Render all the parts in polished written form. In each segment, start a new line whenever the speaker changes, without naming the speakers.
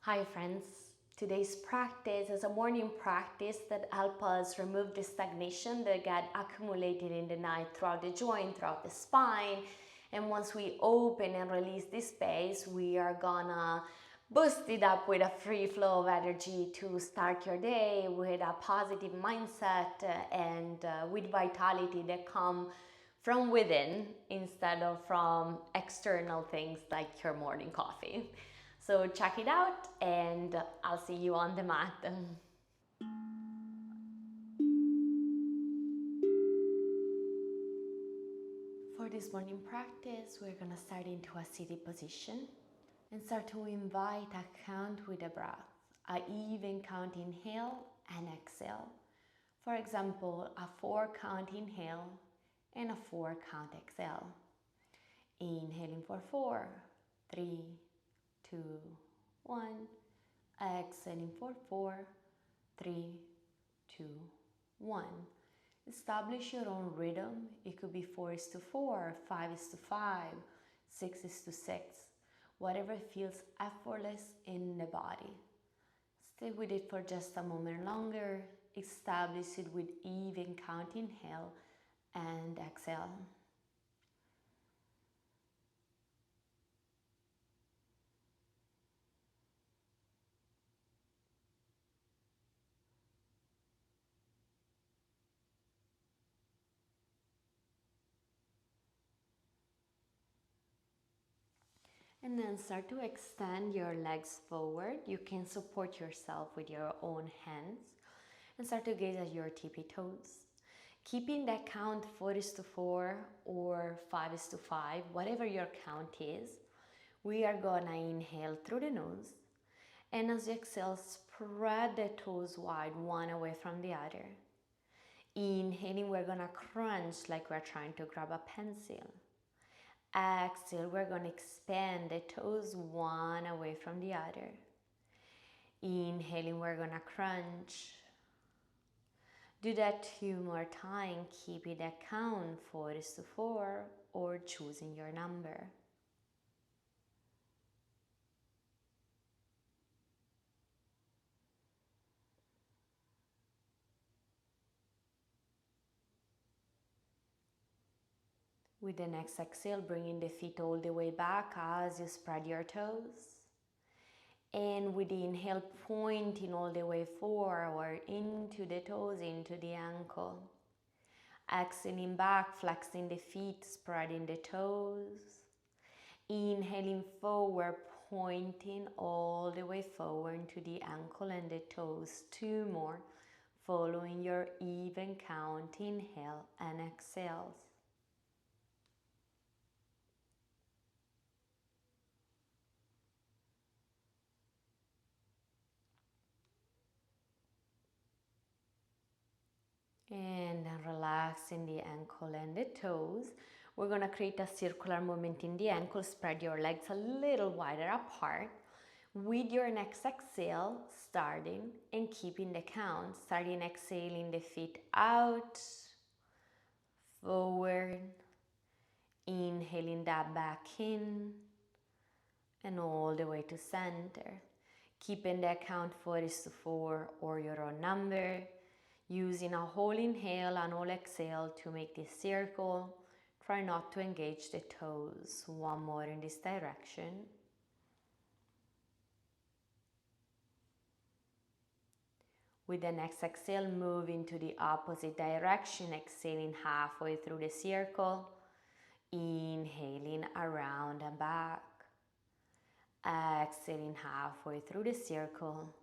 Hi friends, today's practice is a morning practice that helps us remove the stagnation that got accumulated in the night throughout the joint, throughout the spine. And once we open and release this space, we are gonna boost it up with a free flow of energy to start your day with a positive mindset and with vitality that come from within instead of from external things like your morning coffee. So check it out and I'll see you on the mat. For this morning practice, we're gonna start into a seated position and start to invite a count with a breath, a even count inhale and exhale. For example, a 4 count inhale and a 4 count exhale. Inhaling for 4, 3, 2, 1. Exhaling for 4, 3, 2, 1. Establish your own rhythm. It could be 4:4, 5:5, 6:6, whatever feels effortless in the body. Stay with it for just a moment longer. Establish it with even count inhale and exhale. And then start to extend your legs forward. You can support yourself with your own hands and start to gaze at your tippy toes. Keeping that count 4:4 or 5:5, whatever your count is, we are gonna inhale through the nose. And as you exhale, spread the toes wide, one away from the other. Inhaling, we're gonna crunch like we're trying to grab a pencil. Exhale, we're going to expand the toes one away from the other. Inhaling, we're going to crunch. Do that 2 more times, keeping that count 4:4 or choosing your number. With the next exhale, bringing the feet all the way back as you spread your toes. And with the inhale, pointing all the way forward into the toes, into the ankle. Exhaling back, flexing the feet, spreading the toes. Inhaling forward, pointing all the way forward into the ankle and the toes. 2 more, following your even count, inhale and exhales. And then relaxing the ankle and the toes. We're going to create a circular movement in the ankle. Spread your legs a little wider apart. With your next exhale, starting and keeping the count. Starting exhaling the feet out, forward. Inhaling that back in and all the way to center. Keeping that count 4:4 or your own number. Using a whole inhale and whole exhale to make this circle. Try not to engage the toes. 1 more in this direction. With the next exhale, move into the opposite direction, exhaling halfway through the circle. Inhaling around and back. Exhaling halfway through the circle.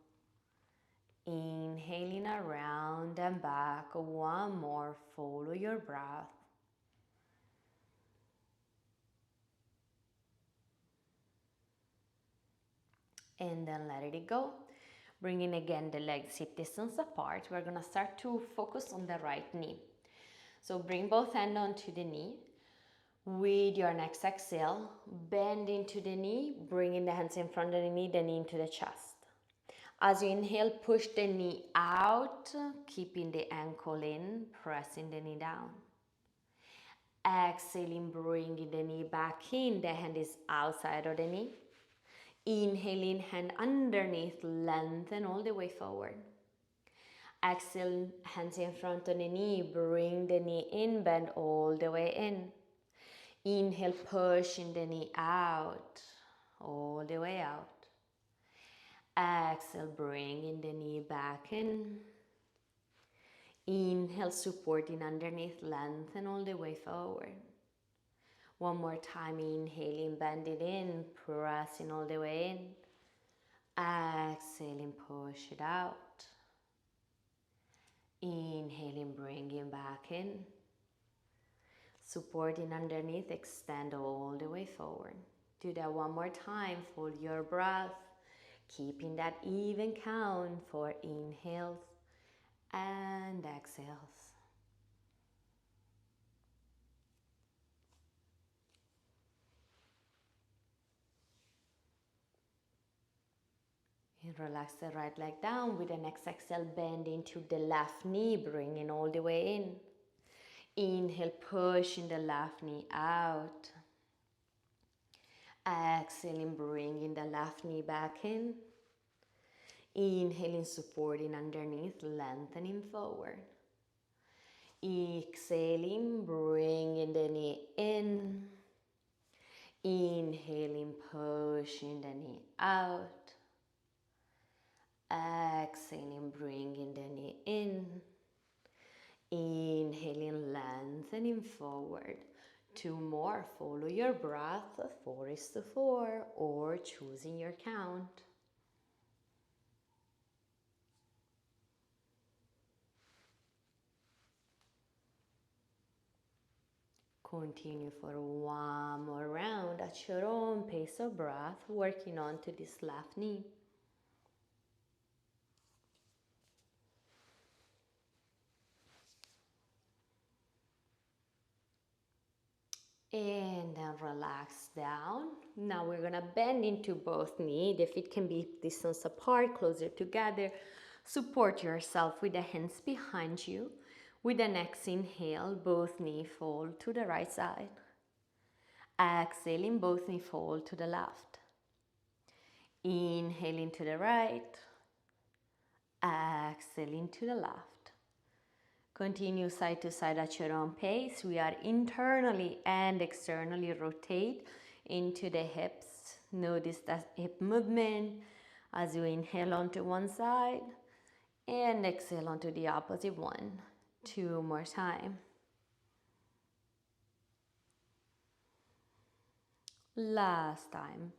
Inhaling around and back. 1 more, follow your breath. And then let it go. Bringing again the legs hip distance apart. We're gonna start to focus on the right knee. So bring both hands onto the knee. With your next exhale, bend into the knee, bringing the hands in front of the knee, the knee into the chest. As you inhale, push the knee out, keeping the ankle in, pressing the knee down. Exhaling, bringing the knee back in, the hand is outside of the knee. Inhaling, hand underneath, lengthen all the way forward. Exhale, hands in front of the knee, bring the knee in, bend all the way in. Inhale, pushing the knee out, all the way out. Exhale, bringing the knee back in. Inhale, supporting underneath, lengthen all the way forward. One more time, inhaling, bend it in, pressing all the way in. Exhaling, push it out. Inhaling, bringing back in. Supporting underneath, extend all the way forward. Do that one more time, hold your breath, keeping that even count for inhales and exhales. And relax the right leg down. With the next exhale, bend into the left knee, bringing all the way in. Inhale, pushing the left knee out. Exhaling, bringing the left knee back in. Inhaling, supporting underneath, lengthening forward. Exhaling, bringing the knee in. Inhaling, pushing the knee out. Exhaling, bringing the knee in. Inhaling, lengthening forward. Two more, follow your breath, 4:4, or choosing your count. Continue for one more round at your own pace of breath, working on to this left knee. And then relax down. Now we're gonna bend into both knees. The feet can be distance apart, closer together. Support yourself with the hands behind you. With the next inhale, both knees fold to the right side. Exhaling, both knees fold to the left. Inhaling to the right. Exhaling to the left. Continue side to side at your own pace. We are internally and externally rotate into the hips. Notice that hip movement as you inhale onto one side and exhale onto the opposite one. Two more time. Last time.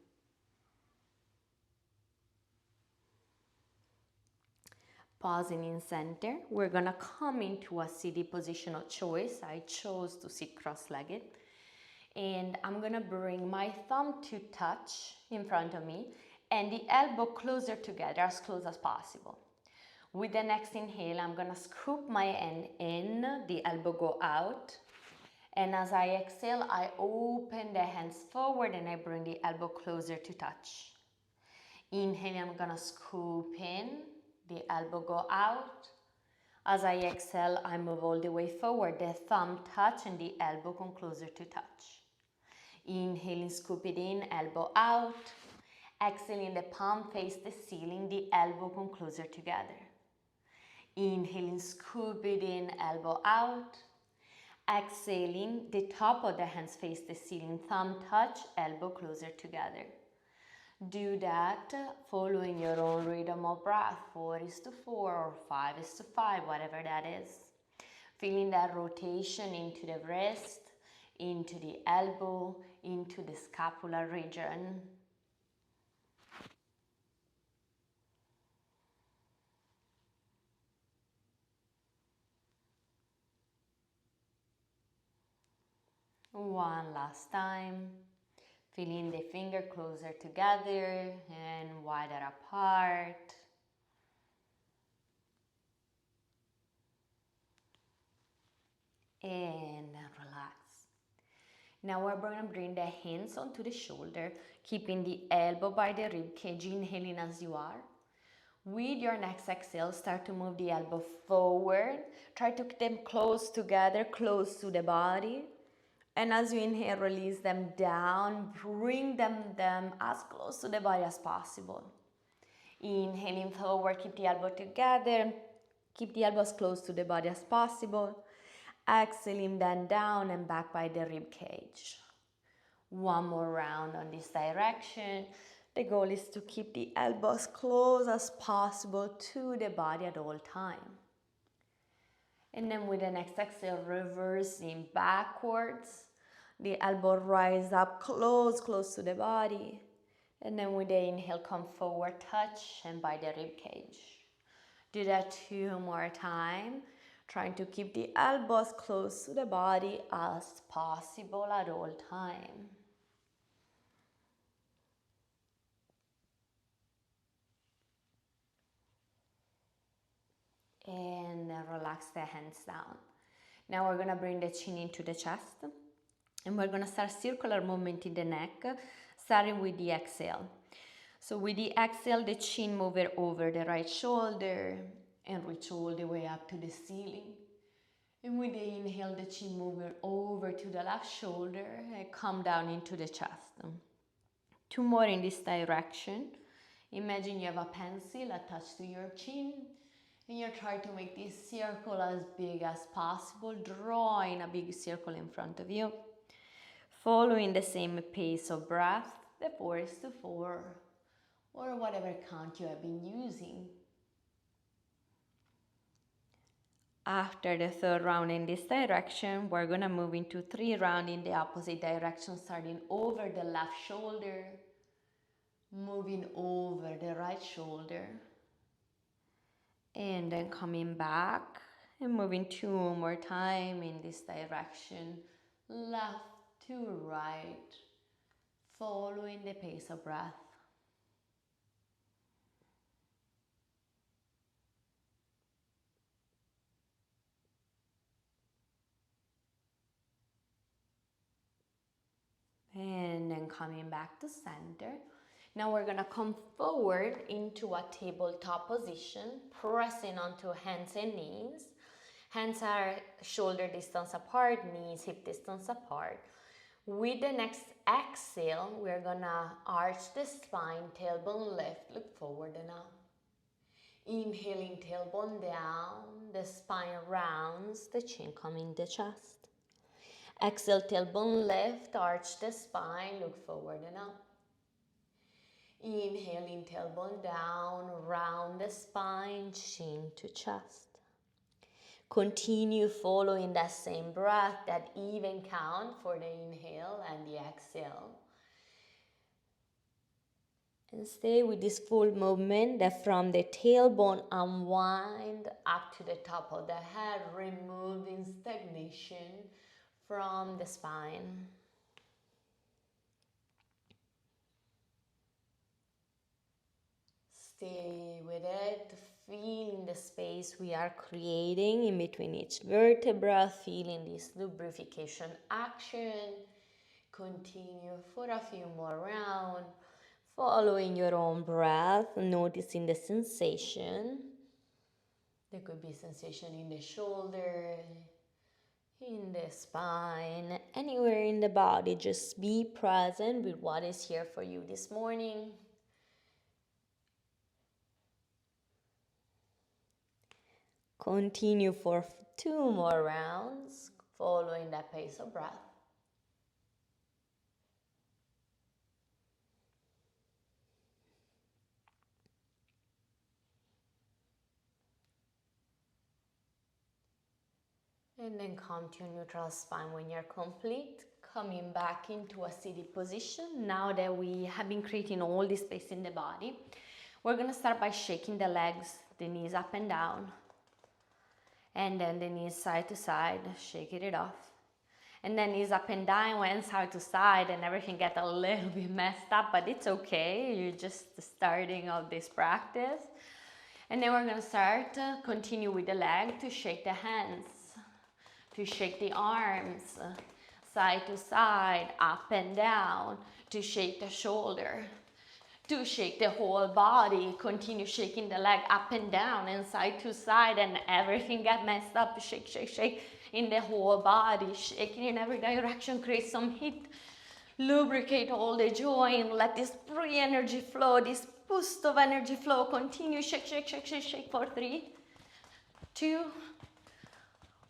Pausing in center, we're gonna come into a seated position of choice. I chose to sit cross-legged. And I'm gonna bring my thumb to touch in front of me and the elbow closer together, as close as possible. With the next inhale, I'm gonna scoop my hand in, the elbow go out. And as I exhale, I open the hands forward and I bring the elbow closer to touch. Inhale, I'm gonna scoop in, the elbow go out. As I exhale, I move all the way forward, the thumb touch and the elbow come closer to touch. Inhaling, scoop it in, elbow out. Exhaling, the palm face the ceiling, the elbow come closer together. Inhaling, scoop it in, elbow out. Exhaling, the top of the hands face the ceiling, thumb touch, elbow closer together. Do that following your own rhythm of breath, 4:4 or 5:5, whatever that is. Feeling that rotation into the wrist, into the elbow, into the scapular region. One last time. Feeling the finger closer together and wider apart. And relax. Now we're going to bring the hands onto the shoulder, keeping the elbow by the rib cage, inhaling as you are. With your next exhale, start to move the elbow forward. Try to keep them close together, close to the body. And as you inhale, release them down, bring them as close to the body as possible. Inhaling forward, keep the elbow together, keep the elbows close to the body as possible. Exhaling them down and back by the rib cage. One more round on this direction. The goal is to keep the elbows close as possible to the body at all times. And then with the next exhale, reversing backwards. The elbow rise up close to the body. And then with the inhale, come forward, touch, and by the rib cage. Do that 2 more times. Trying to keep the elbows close to the body as possible at all times. And relax the hands down. Now we're gonna bring the chin into the chest. And we're gonna start circular movement in the neck, starting with the exhale. So with the exhale, the chin move over the right shoulder and reach all the way up to the ceiling. And with the inhale, the chin move over to the left shoulder and come down into the chest. 2 more in this direction. Imagine you have a pencil attached to your chin and you try to make this circle as big as possible, drawing a big circle in front of you. Following the same pace of breath, the 4:4, or whatever count you have been using. After the 3rd round in this direction, we're gonna move into 3 rounds in the opposite direction, starting over the left shoulder, moving over the right shoulder, and then coming back and moving 2 more times in this direction, left to right, following the pace of breath. And then coming back to center. Now we're gonna come forward into a tabletop position, pressing onto hands and knees. Hands are shoulder distance apart, knees hip distance apart. With the next exhale, we're gonna arch the spine, tailbone lift, look forward and up. Inhaling, tailbone down, the spine rounds, the chin coming in the chest. Exhale, tailbone lift, arch the spine, look forward and up. Inhaling, tailbone down, round the spine, chin to chest. Continue following that same breath, that even count for the inhale and the exhale. And stay with this full movement that from the tailbone unwind up to the top of the head, removing stagnation from the spine. Stay with it, feeling the space we are creating in between each vertebra, feeling this lubrication action. Continue for a few more rounds, following your own breath, noticing the sensation. There could be sensation in the shoulder, in the spine, anywhere in the body. Just be present with what is here for you this morning. Continue for 2 more rounds, following that pace of breath. And then come to neutral spine when you're complete. Coming back into a seated position. Now that we have been creating all this space in the body, we're gonna start by shaking the legs, the knees up and down. And then the knees side to side, shaking it off. And then knees up and down, went side to side, and everything get a little bit messed up, but it's okay. You're just starting out this practice. And then we're gonna start, continue with the leg to shake the hands, to shake the arms, side to side, up and down, to shake the shoulder, to shake the whole body. Continue shaking the leg up and down and side to side, and everything get messed up. Shake, shake, shake. in the whole body, shaking in every direction, create some heat, lubricate all the joint, let this free energy flow, this boost of energy flow continue. Shake, shake, shake, shake, shake for 3, 2,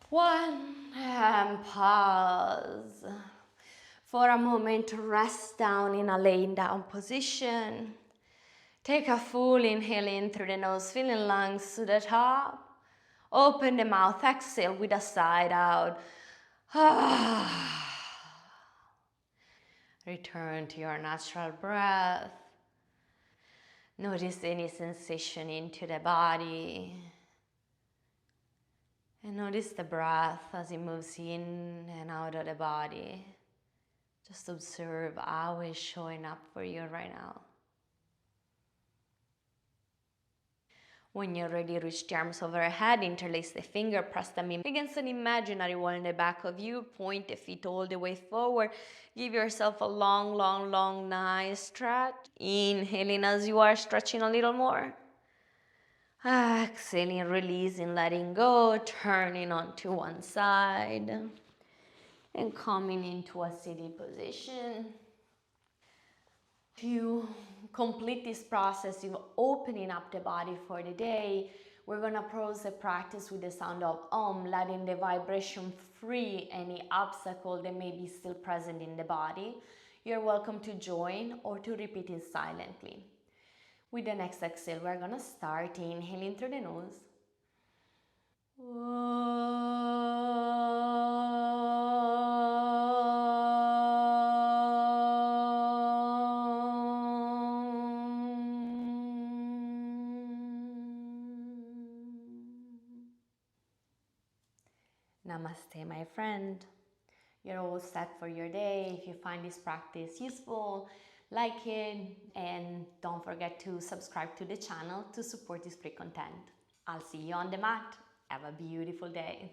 1, and pause. For a moment, rest down in a laying down position. Take a full inhale in through the nose, filling lungs to the top. Open the mouth, exhale with a side out. Return to your natural breath. Notice any sensation into the body. And notice the breath as it moves in and out of the body. Just observe how it's showing up for you right now. When you're ready, reach the arms overhead, interlace the finger, press them in against an imaginary wall in the back of you, point the feet all the way forward. Give yourself a long, long, long, nice stretch. Inhaling as you are, stretching a little more. Exhaling, releasing, letting go, turning onto one side. And coming into a seated position. To complete this process of opening up the body for the day, we're going to pause the practice with the sound of Om, letting the vibration free any obstacle that may be still present in the body. You're welcome to join or to repeat it silently. With the next exhale, we're going to start inhaling through the nose. Namaste, my friend. You're all set for your day. If you find this practice useful, like it, and don't forget to subscribe to the channel to support this free content. I'll see you on the mat. Have a beautiful day.